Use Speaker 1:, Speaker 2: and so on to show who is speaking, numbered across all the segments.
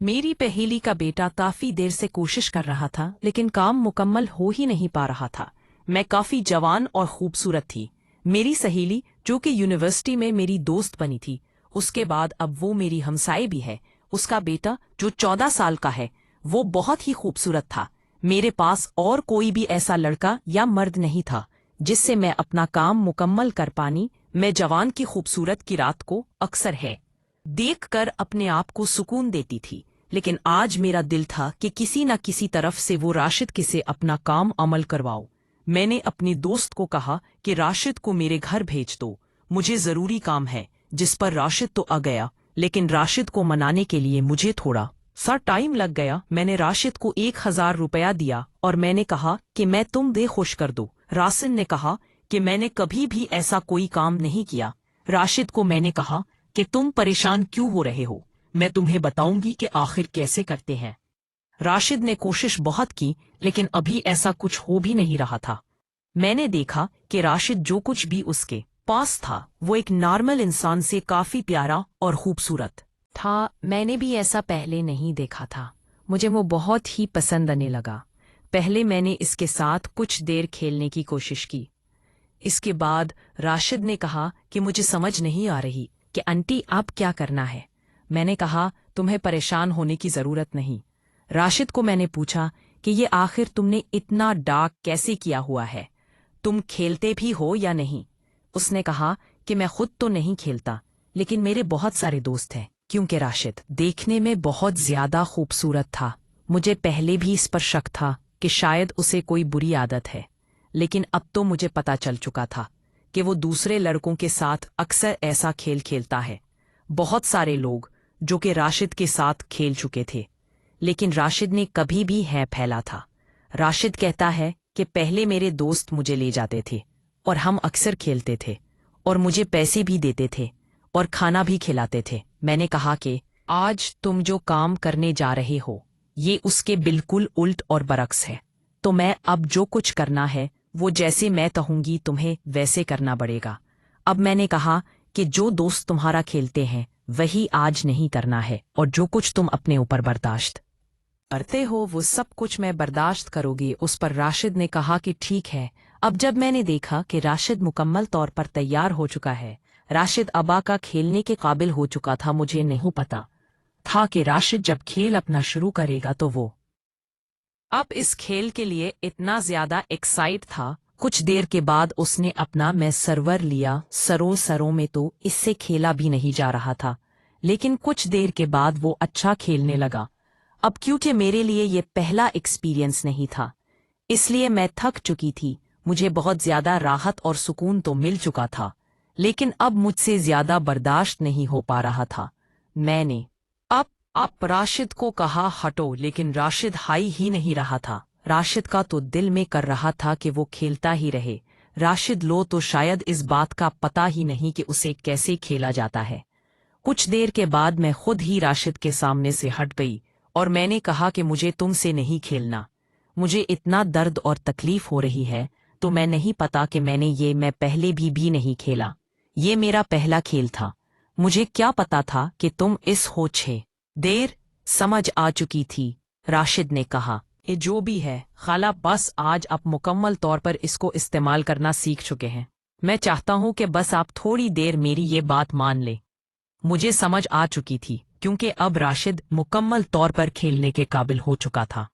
Speaker 1: मेरी पहेली का बेटा काफी देर से कोशिश कर रहा था, लेकिन काम मुकम्मल हो ही नहीं पा रहा था। मैं काफी जवान और खूबसूरत थी। मेरी सहेली, जो कि यूनिवर्सिटी में मेरी दोस्त बनी थी, उसके बाद अब वो मेरी हमसाए भी है। उसका बेटा, जो 14 साल का है, वो बहुत ही खूबसूरत था। मेरे पास और कोई भी ऐसा लड़का या मर्द नहीं था जिससे मैं अपना काम मुकम्मल कर पानी। मैं जवान की खूबसूरत की रात को अक्सर है देखकर अपने आप को सुकून देती थी, लेकिन आज मेरा दिल था कि किसी न किसी तरफ से वो राशिद के से अपना काम अमल करवाओ। मैंने अपनी दोस्त को कहा कि राशिद को मेरे घर भेज दो, मुझे जरूरी काम है। जिस पर राशिद तो आ गया, लेकिन राशिद को मनाने के लिए मुझे थोड़ा सा टाइम लग गया। मैंने राशिद को 1000 रुपया दिया और मैंने कहा कि मैं तुम दे खुश कर दो। राशिद ने कहा कि मैंने कभी भी ऐसा कोई काम नहीं किया। राशिद को मैंने कहा कि तुम परेशान क्यों हो रहे हो, मैं तुम्हें बताऊंगी कि आखिर कैसे करते हैं। राशिद ने कोशिश बहुत की, लेकिन अभी ऐसा कुछ हो भी नहीं रहा था। मैंने देखा कि राशिद, जो कुछ भी उसके पास था, वो एक नॉर्मल इंसान से काफी प्यारा और खूबसूरत था। मैंने भी ऐसा पहले नहीं देखा था। मुझे वो बहुत ही पसंद आने लगा। पहले मैंने इसके साथ कुछ देर खेलने की कोशिश की। इसके बाद राशिद ने कहा कि मुझे समझ नहीं आ रही कि आंटी अब क्या करना है। मैंने कहा, तुम्हें परेशान होने की जरूरत नहीं। राशिद को मैंने पूछा कि ये आखिर तुमने इतना डार्क कैसे किया हुआ है, तुम खेलते भी हो या नहीं। उसने कहा कि मैं खुद तो नहीं खेलता, लेकिन मेरे बहुत सारे दोस्त हैं। क्योंकि राशिद देखने में बहुत ज्यादा खूबसूरत था, मुझे पहले भी इस पर शक था कि शायद उसे कोई बुरी आदत है, लेकिन अब तो मुझे पता चल चुका था कि वो दूसरे लड़कों के साथ अक्सर ऐसा खेल खेलता है। बहुत सारे लोग जो कि राशिद के साथ खेल चुके थे, लेकिन राशिद ने कभी भी है फैला था। राशिद कहता है कि पहले मेरे दोस्त मुझे ले जाते थे और हम अक्सर खेलते थे और मुझे पैसे भी देते थे और खाना भी खिलाते थे। मैंने कहा कि आज तुम जो काम करने जा रहे हो, ये उसके बिल्कुल उल्ट और बरक्स है। तो मैं अब जो कुछ करना है, वो जैसे मैं कहूंगी तुम्हें वैसे करना पड़ेगा। अब मैंने कहा कि जो दोस्त तुम्हारा खेलते हैं वही आज नहीं करना है, और जो कुछ तुम अपने ऊपर बर्दाश्त करते हो वो सब कुछ मैं बर्दाश्त करोगी। उस पर राशिद ने कहा कि ठीक है। अब जब मैंने देखा कि राशिद मुकम्मल तौर पर तैयार हो चुका है, राशिद अबा का खेलने के काबिल हो चुका था, मुझे नहीं पता था कि राशिद जब खेल अपना शुरू करेगा तो वो अब इस खेल के लिए इतना ज्यादा एक्साइट था। कुछ देर के बाद उसने अपना मैं सर्वर लिया। सरों में तो इससे खेला भी नहीं जा रहा था, लेकिन कुछ देर के बाद वो अच्छा खेलने लगा। अब क्योंकि मेरे लिए ये पहला एक्सपीरियंस नहीं था, इसलिए मैं थक चुकी थी। मुझे बहुत ज्यादा राहत और सुकून तो मिल चुका था, लेकिन अब मुझसे ज्यादा बर्दाश्त नहीं हो पा रहा था। मैंने अब राशिद को कहा हटो, लेकिन राशिद हाई ही नहीं रहा था। राशिद का तो दिल में कर रहा था कि वो खेलता ही रहे। राशिद लो तो शायद इस बात का पता ही नहीं कि उसे कैसे खेला जाता है। कुछ देर के बाद मैं खुद ही राशिद के सामने से हट गई और मैंने कहा कि मुझे तुमसे नहीं खेलना। मुझे इतना दर्द और तकलीफ हो रही है, तो मैं नहीं पता कि मैं पहले भी नहीं खेला। ये मेरा पहला खेल था। मुझे क्या पता था कि तुम इस हो छे देर समझ आ चुकी थी। राशिद ने कहा, ये जो भी है खाला, बस आज आप मुकम्मल तौर पर इसको इस्तेमाल करना सीख चुके हैं। मैं चाहता हूँ कि बस आप थोड़ी देर मेरी ये बात मान ले। मुझे समझ आ चुकी थी, क्योंकि अब राशिद मुकम्मल तौर पर खेलने के काबिल हो चुका था।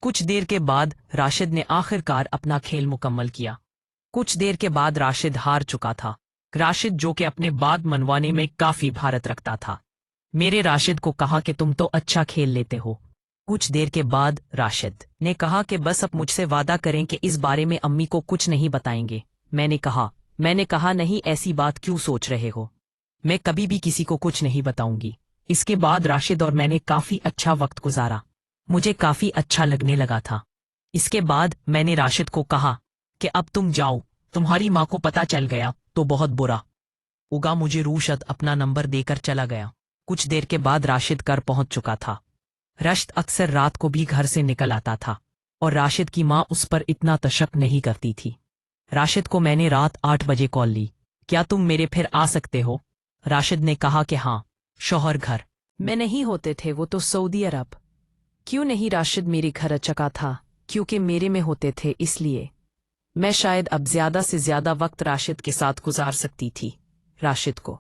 Speaker 1: कुछ देर के बाद राशिद ने आखिरकार अपना खेल मुकम्मल किया। कुछ देर के बाद राशिद हार चुका था। राशिद, जो कि अपने बात मनवाने में काफी भारत रखता था, मेरे राशिद को कहा कि तुम तो अच्छा खेल लेते हो। कुछ देर के बाद राशिद ने कहा कि बस अब मुझसे वादा करें कि इस बारे में अम्मी को कुछ नहीं बताएंगे। मैंने कहा नहीं, ऐसी बात क्यों सोच रहे हो, मैं कभी भी किसी को कुछ नहीं बताऊंगी। इसके बाद राशिद और मैंने काफी अच्छा वक्त गुजारा। मुझे काफी अच्छा लगने लगा था। इसके बाद मैंने राशिद को कहा कि अब तुम जाओ, तुम्हारी माँ को पता चल गया तो बहुत बुरा होगा। मुझे राशिद अपना नंबर देकर चला गया। कुछ देर के बाद राशिद घर पहुंच चुका था। राशिद अक्सर रात को भी घर से निकल आता था और राशिद की माँ उस पर इतना तशक नहीं करती थी। राशिद को मैंने रात 8 बजे कॉल ली, क्या तुम मेरे फिर आ सकते हो? राशिद ने कहा कि हाँ। शौहर घर मैं नहीं होते थे वो तो सऊदी अरब। क्यों नहीं राशिद मेरे घर आ चुका था, क्योंकि मेरे में होते थे इसलिए। मैं शायद अब ज्यादा से ज्यादा वक्त राशिद के साथ गुजार सकती थी। राशिद को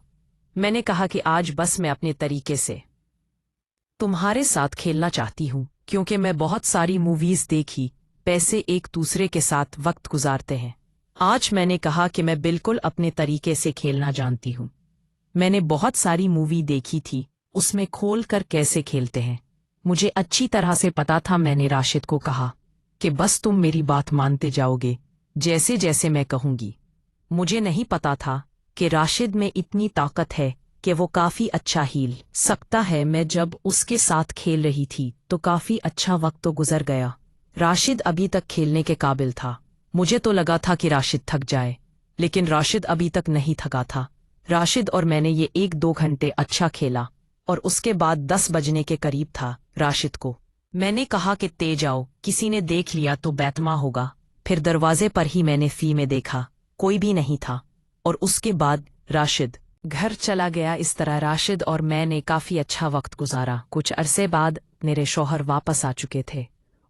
Speaker 1: मैंने कहा कि आज बस मैं अपने तरीके से तुम्हारे साथ खेलना चाहती हूँ, क्योंकि मैं बहुत सारी मूवीज देखी, पैसे एक दूसरे के साथ वक्त गुजारते हैं। आज मैंने कहा कि मैं बिल्कुल अपने तरीके से खेलना जानती हूँ। मैंने बहुत सारी मूवी देखी थी, उसमें खोल कर कैसे खेलते हैं मुझे अच्छी तरह से पता था। मैंने राशिद को कहा कि बस तुम मेरी बात मानते जाओगे जैसे जैसे मैं कहूंगी। मुझे नहीं पता था कि राशिद में इतनी ताकत है कि वो काफी अच्छा हील सकता है। मैं जब उसके साथ खेल रही थी तो काफी अच्छा वक्त तो गुजर गया। राशिद अभी तक खेलने के काबिल था। मुझे तो लगा था कि राशिद थक जाए, लेकिन राशिद अभी तक नहीं थका था। राशिद और मैंने ये 1-2 घंटे अच्छा खेला और उसके बाद 10 बजने के करीब था। राशिद को मैंने कहा कि तेज आओ, किसी ने देख लिया तो बैतमा होगा। फिर दरवाजे पर ही मैंने फी में देखा, कोई भी नहीं था, और उसके बाद राशिद घर चला गया। इस तरह राशिद और मैंने काफी अच्छा वक्त गुजारा। कुछ अरसे बाद मेरे शौहर वापस आ चुके थे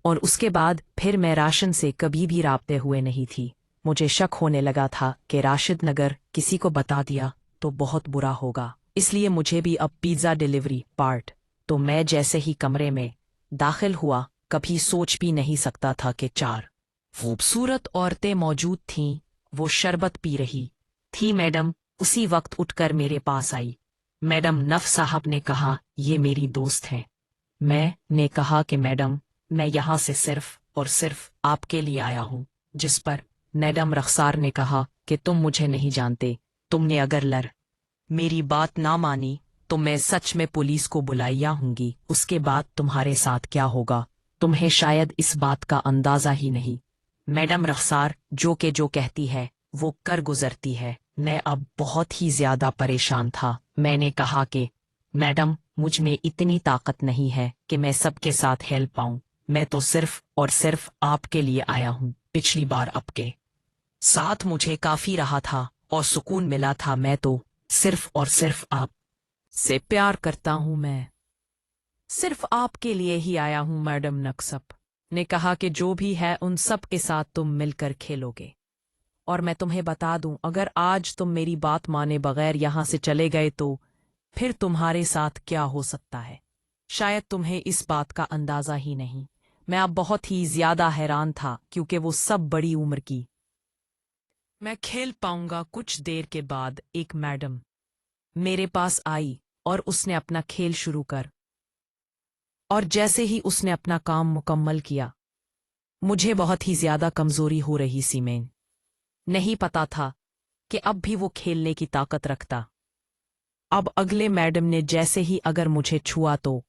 Speaker 1: और उसके बाद फिर मैं राशन से कभी भी राब्ते हुए नहीं थी। मुझे शक होने लगा था कि राशिद नगर किसी को बता दिया तो बहुत बुरा होगा, इसलिए मुझे भी अब पिज्जा डिलीवरी पार्ट। तो मैं जैसे ही कमरे में दाखिल हुआ, कभी सोच भी नहीं सकता था कि 4 खूबसूरत औरतें मौजूद थीं। वो शरबत पी रही थी। मैडम उसी वक्त उठकर मेरे पास आई। मैडम नफ साहब ने कहा, ये मेरी दोस्त है। मैंने कहा कि मैडम मैं यहाँ से सिर्फ और सिर्फ आपके लिए आया हूँ। जिस पर मैडम रखसार ने कहा कि तुम मुझे नहीं जानते, तुमने अगर मेरी बात ना मानी तो मैं सच में पुलिस को बुलाया हूँगी। उसके बाद तुम्हारे साथ क्या होगा तुम्हें शायद इस बात का अंदाजा ही नहीं। मैडम रखसार जो कहती है वो कर गुजरती है। मैं अब बहुत ही ज्यादा परेशान था। मैंने कहा कि मैडम मुझ में इतनी ताकत नहीं है कि मैं सबके साथ हेल्प पाऊं। मैं तो सिर्फ और सिर्फ आपके लिए आया हूं। पिछली बार आपके साथ मुझे काफी रहा था और सुकून मिला था। मैं तो सिर्फ और सिर्फ आप से प्यार करता हूं। मैं सिर्फ आपके लिए ही आया हूं। मैडम नक्सप ने कहा कि जो भी है उन सब के साथ तुम मिलकर खेलोगे। और मैं तुम्हें बता दूं, अगर आज तुम मेरी बात माने बगैर यहां से चले गए तो फिर तुम्हारे साथ क्या हो सकता है शायद तुम्हें इस बात का अंदाजा ही नहीं। मैं अब बहुत ही ज्यादा हैरान था, क्योंकि वो सब बड़ी उम्र की मैं खेल पाऊंगा। कुछ देर के बाद एक मैडम मेरे पास आई और उसने अपना खेल शुरू कर, और जैसे ही उसने अपना काम मुकम्मल किया मुझे बहुत ही ज्यादा कमजोरी हो रही सी। मैं नहीं पता था कि अब भी वो खेलने की ताकत रखता। अब अगले मैडम ने जैसे ही अगर मुझे छुआ तो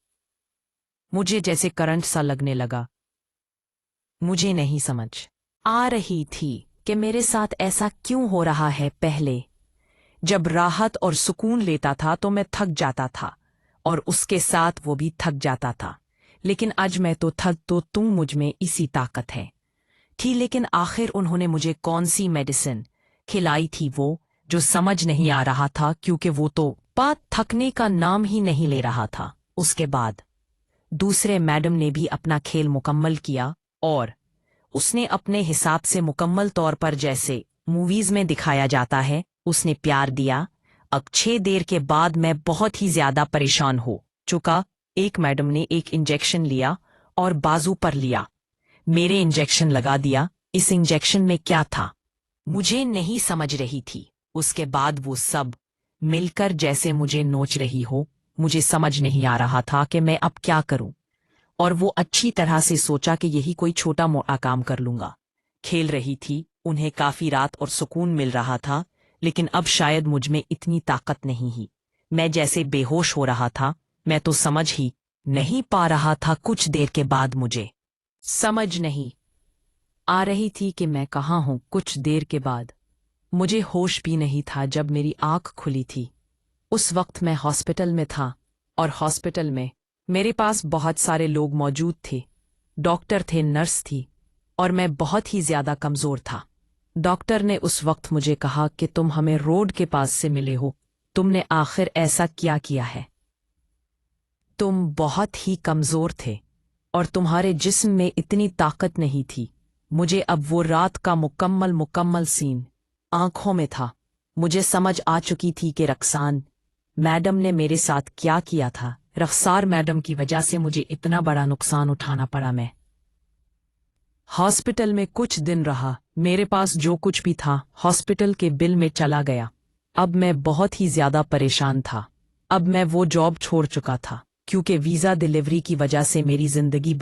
Speaker 1: मुझे जैसे करंट सा लगने लगा। मुझे नहीं समझ आ रही थी कि मेरे साथ ऐसा क्यों हो रहा है। पहले जब राहत और सुकून लेता था तो मैं थक जाता था और उसके साथ वो भी थक जाता था, लेकिन आज मैं तो थक तो तुम मुझ में इसी ताकत है थी। लेकिन आखिर उन्होंने मुझे कौन सी मेडिसिन खिलाई थी वो जो समझ नहीं आ रहा था, क्योंकि वो तो बात थकने का नाम ही नहीं ले रहा था। उसके बाद दूसरे मैडम ने भी अपना खेल मुकम्मल किया और उसने अपने हिसाब से मुकम्मल तौर पर जैसे मूवीज में दिखाया जाता है उसने प्यार दिया। अब 6 देर के बाद मैं बहुत ही ज्यादा परेशान हो चुका। एक मैडम ने एक इंजेक्शन लिया और बाजू पर लिया, मेरे इंजेक्शन लगा दिया। इस इंजेक्शन में क्या था मुझे नहीं समझ रही थी। उसके बाद वो सब मिलकर जैसे मुझे नोच रही हो। मुझे समझ नहीं आ रहा था कि मैं अब क्या करूं, और वो अच्छी तरह से सोचा कि यही कोई छोटा मोटा काम कर लूंगा। खेल रही थी, उन्हें काफी रात और सुकून मिल रहा था, लेकिन अब शायद मुझ में इतनी ताकत नहीं ही। मैं जैसे बेहोश हो रहा था। मैं तो समझ ही नहीं पा रहा था। कुछ देर के बाद मुझे समझ नहीं आ रही थी कि मैं कहाँ हूं। कुछ देर के बाद मुझे होश भी नहीं था जब मेरी आंख खुली थी। उस वक्त मैं हॉस्पिटल में था और हॉस्पिटल में मेरे पास बहुत सारे लोग मौजूद थे। डॉक्टर थे, नर्स थी, और मैं बहुत ही ज्यादा कमजोर था। डॉक्टर ने उस वक्त मुझे कहा कि तुम हमें रोड के पास से मिले हो, तुमने आखिर ऐसा क्या किया है। तुम बहुत ही कमजोर थे और तुम्हारे जिस्म में इतनी ताकत नहीं थी। मुझे अब वो रात का मुकम्मल सीन आंखों में था। मुझे समझ आ चुकी थी कि रक्सान मैडम ने मेरे साथ क्या किया था। रफ्सार मैडम की वजह से मुझे इतना बड़ा नुकसान उठाना पड़ा। मैं हॉस्पिटल में कुछ दिन रहा। मेरे पास जो कुछ भी था हॉस्पिटल के बिल में चला गया। अब मैं बहुत ही ज्यादा परेशान था। अब मैं वो जॉब छोड़ चुका था क्योंकि वीजा डिलीवरी की वजह से मेरी जिंदगी